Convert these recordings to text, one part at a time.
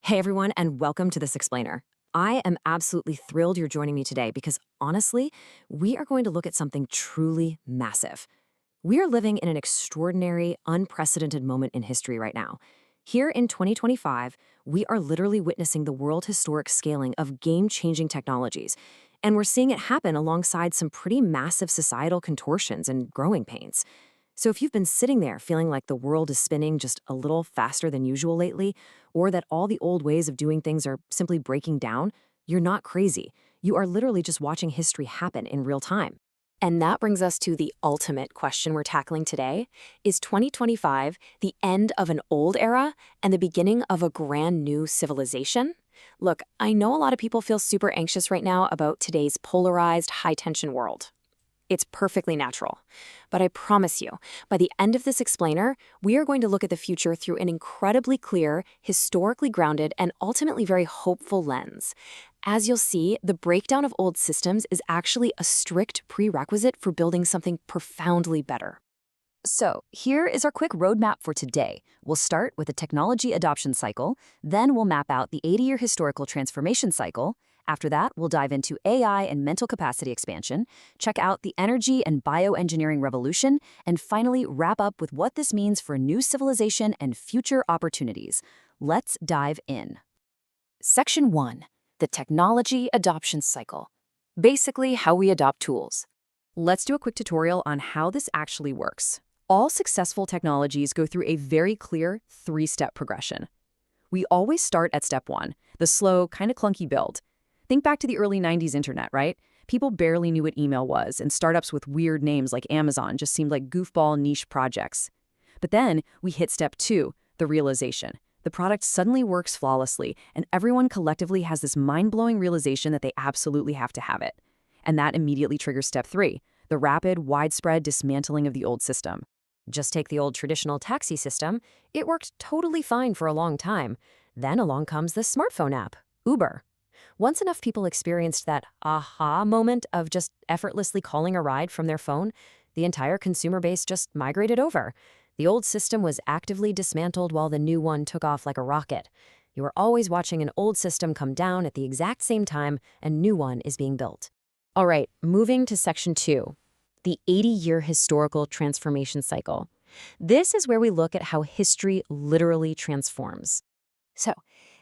Hey everyone, and welcome to This Explainer. I am absolutely thrilled you're joining me today because honestly, we are going to look at something truly massive. We are living in an extraordinary, unprecedented moment in history right now. Here in 2025, we are literally witnessing the world historic scaling of game-changing technologies, and we're seeing it happen alongside some pretty massive societal contortions and growing pains. So if you've been sitting there feeling like the world is spinning just a little faster than usual lately, or that all the old ways of doing things are simply breaking down, you're not crazy. You are literally just watching history happen in real time. And that brings us to the ultimate question we're tackling today. Is 2025 the end of an old era and the beginning of a brand new civilization? Look, I know a lot of people feel super anxious right now about today's polarized, high-tension world. It's perfectly natural. But I promise you, by the end of this explainer, we are going to look at the future through an incredibly clear, historically grounded, and ultimately very hopeful lens. As you'll see, the breakdown of old systems is actually a strict prerequisite for building something profoundly better. So, here is our quick roadmap for today. We'll start with the technology adoption cycle, then we'll map out the 80-year historical transformation cycle. After that, we'll dive into AI and mental capacity expansion, check out the energy and bioengineering revolution, and finally wrap up with what this means for new civilization and future opportunities. Let's dive in. Section 1. The technology adoption cycle. Basically, how we adopt tools. Let's do a quick tutorial on how this actually works. All successful technologies go through a very clear 3-step progression. We always start at step 1, the slow, kind of clunky build. Think back to the early 90s internet, right? People barely knew what email was, and startups with weird names like Amazon just seemed like goofball niche projects. But then we hit step 2, the realization. The product suddenly works flawlessly, and everyone collectively has this mind-blowing realization that they absolutely have to have it. And that immediately triggers step 3, the rapid, widespread dismantling of the old system. Just take the old traditional taxi system. It worked totally fine for a long time. Then along comes the smartphone app, Uber. Once enough people experienced that aha moment of just effortlessly calling a ride from their phone, the entire consumer base just migrated over. The old system was actively dismantled while the new one took off like a rocket. You are always watching an old system come down at the exact same time a new one is being built. All right, moving to section 2, the 80-year historical transformation cycle. This is where we look at how history literally transforms. So,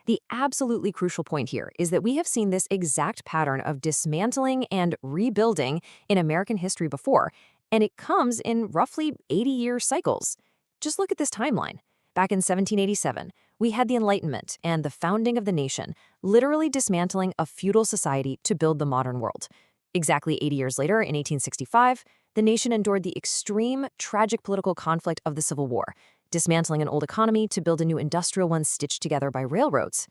the absolutely crucial point here is that we have seen this exact pattern of dismantling and rebuilding in American history before, and it comes in roughly 80-year cycles. Just look at this timeline. Back in 1787, we had the Enlightenment and the founding of the nation, literally dismantling a feudal society to build the modern world. Exactly 80 years later, in 1865, the nation endured the extreme, tragic political conflict of the Civil War, dismantling an old economy to build a new industrial one stitched together by railroads.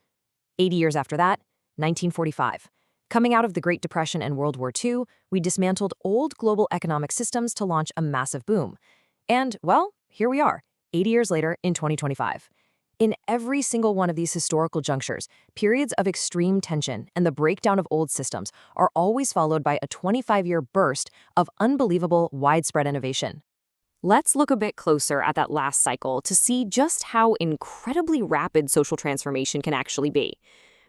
80 years after that, 1945. Coming out of the Great Depression and World War II, we dismantled old global economic systems to launch a massive boom. And, well, here we are, 80 years later in 2025. In every single one of these historical junctures, periods of extreme tension and the breakdown of old systems are always followed by a 25-year burst of unbelievable widespread innovation. Let's look a bit closer at that last cycle to see just how incredibly rapid social transformation can actually be.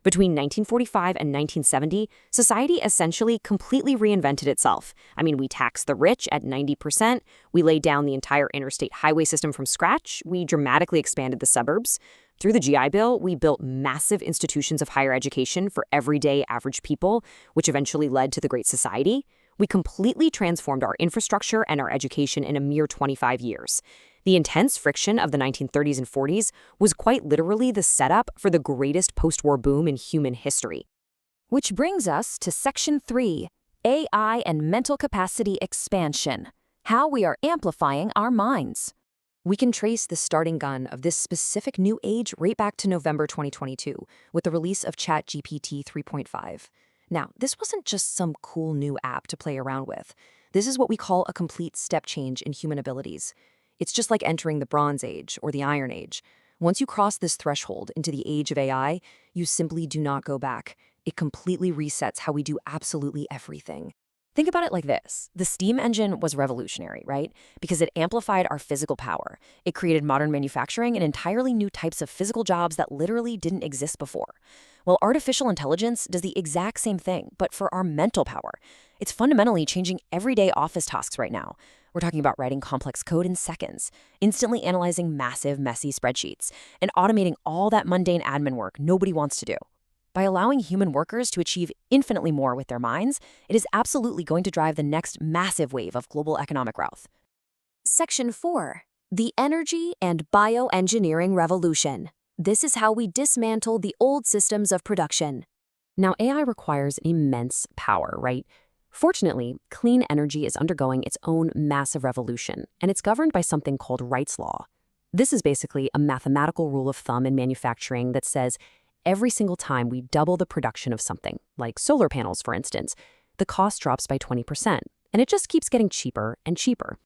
Between 1945 and 1970, society essentially completely reinvented itself. I mean, we taxed the rich at 90%, we laid down the entire interstate highway system from scratch, we dramatically expanded the suburbs. Through the GI Bill, we built massive institutions of higher education for everyday average people, which eventually led to the Great Society. We completely transformed our infrastructure and our education in a mere 25 years. The intense friction of the 1930s and 40s was quite literally the setup for the greatest post-war boom in human history. Which brings us to Section 3, AI and mental capacity expansion, how we are amplifying our minds. We can trace the starting gun of this specific new age right back to November 2022 with the release of ChatGPT 3.5. Now, this wasn't just some cool new app to play around with. This is what we call a complete step change in human abilities. It's just like entering the Bronze Age or the Iron Age. Once you cross this threshold into the age of AI, you simply do not go back. It completely resets how we do absolutely everything. Think about it like this. The steam engine was revolutionary, right? Because it amplified our physical power. It created modern manufacturing and entirely new types of physical jobs that literally didn't exist before. Well, artificial intelligence does the exact same thing, but for our mental power. It's fundamentally changing everyday office tasks right now. We're talking about writing complex code in seconds, instantly analyzing massive, messy spreadsheets, and automating all that mundane admin work nobody wants to do. By allowing human workers to achieve infinitely more with their minds, it is absolutely going to drive the next massive wave of global economic growth. Section 4. The Energy and Bioengineering Revolution. This is how we dismantle the old systems of production. Now, AI requires immense power, right? Fortunately, clean energy is undergoing its own massive revolution, and it's governed by something called Wright's Law. This is basically a mathematical rule of thumb in manufacturing that says every single time we double the production of something, like solar panels, for instance, the cost drops by 20%, and it just keeps getting cheaper and cheaper.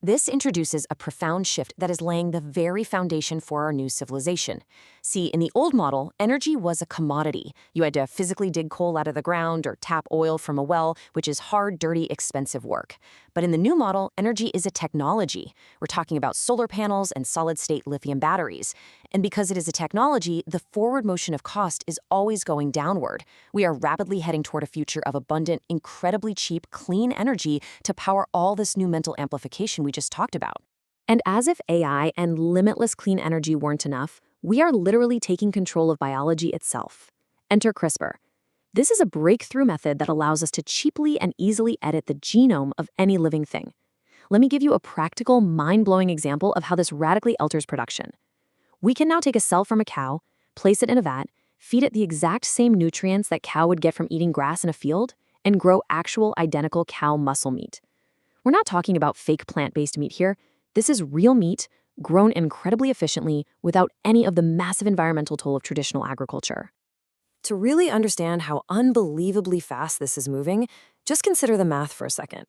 This introduces a profound shift that is laying the very foundation for our new civilization. See, in the old model, energy was a commodity. You had to physically dig coal out of the ground or tap oil from a well, which is hard, dirty, expensive work. But in the new model, energy is a technology. We're talking about solar panels and solid-state lithium batteries. And because it is a technology, the forward motion of cost is always going downward. We are rapidly heading toward a future of abundant, incredibly cheap, clean energy to power all this new mental amplification we just talked about. And as if AI and limitless clean energy weren't enough, we are literally taking control of biology itself. Enter CRISPR. This is a breakthrough method that allows us to cheaply and easily edit the genome of any living thing. Let me give you a practical, mind-blowing example of how this radically alters production. We can now take a cell from a cow, place it in a vat, feed it the exact same nutrients that cow would get from eating grass in a field, and grow actual identical cow muscle meat. We're not talking about fake plant-based meat here. This is real meat, grown incredibly efficiently without any of the massive environmental toll of traditional agriculture. To really understand how unbelievably fast this is moving, just consider the math for a second.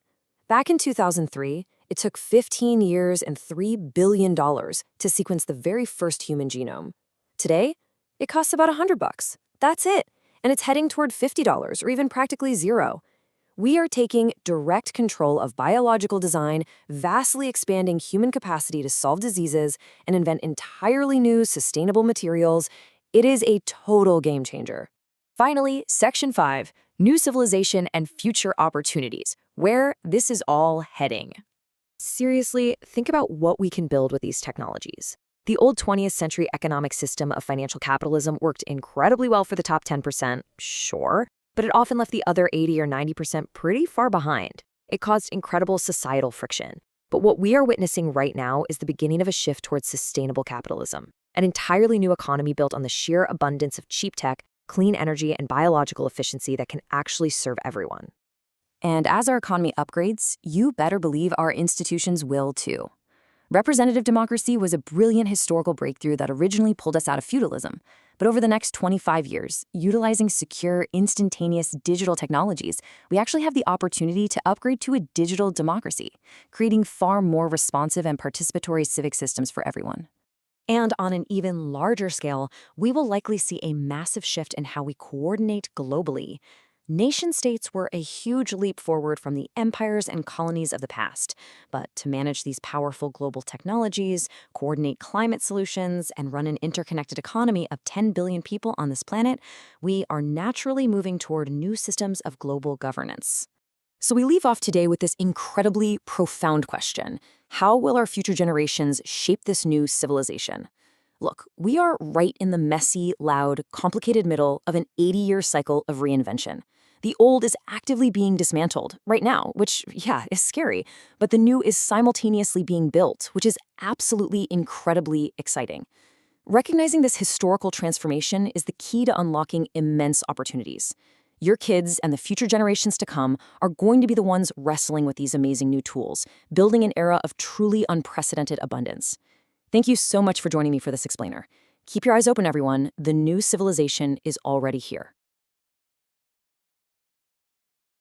Back in 2003, it took 15 years and $3 billion to sequence the very first human genome. Today, it costs about $100. That's it. And it's heading toward $50 or even practically zero. We are taking direct control of biological design, vastly expanding human capacity to solve diseases and invent entirely new sustainable materials. It is a total game changer. Finally, Section 5, New Civilization and Future Opportunities, where this is all heading. Seriously, think about what we can build with these technologies. The old 20th century economic system of financial capitalism worked incredibly well for the top 10%, sure, but it often left the other 80 or 90% pretty far behind. It caused incredible societal friction. But what we are witnessing right now is the beginning of a shift towards sustainable capitalism, an entirely new economy built on the sheer abundance of cheap tech, clean energy, and biological efficiency that can actually serve everyone. And as our economy upgrades, you better believe our institutions will too. Representative democracy was a brilliant historical breakthrough that originally pulled us out of feudalism. But over the next 25 years, utilizing secure, instantaneous digital technologies, we actually have the opportunity to upgrade to a digital democracy, creating far more responsive and participatory civic systems for everyone. And on an even larger scale, we will likely see a massive shift in how we coordinate globally. Nation-states were a huge leap forward from the empires and colonies of the past. But to manage these powerful global technologies, coordinate climate solutions, and run an interconnected economy of 10 billion people on this planet, we are naturally moving toward new systems of global governance. So we leave off today with this incredibly profound question. How will our future generations shape this new civilization? Look, we are right in the messy, loud, complicated middle of an 80-year cycle of reinvention. The old is actively being dismantled right now, which, yeah, is scary, but the new is simultaneously being built, which is absolutely incredibly exciting. Recognizing this historical transformation is the key to unlocking immense opportunities. Your kids and the future generations to come are going to be the ones wrestling with these amazing new tools, building an era of truly unprecedented abundance. Thank you so much for joining me for this explainer. Keep your eyes open, everyone. The new civilization is already here.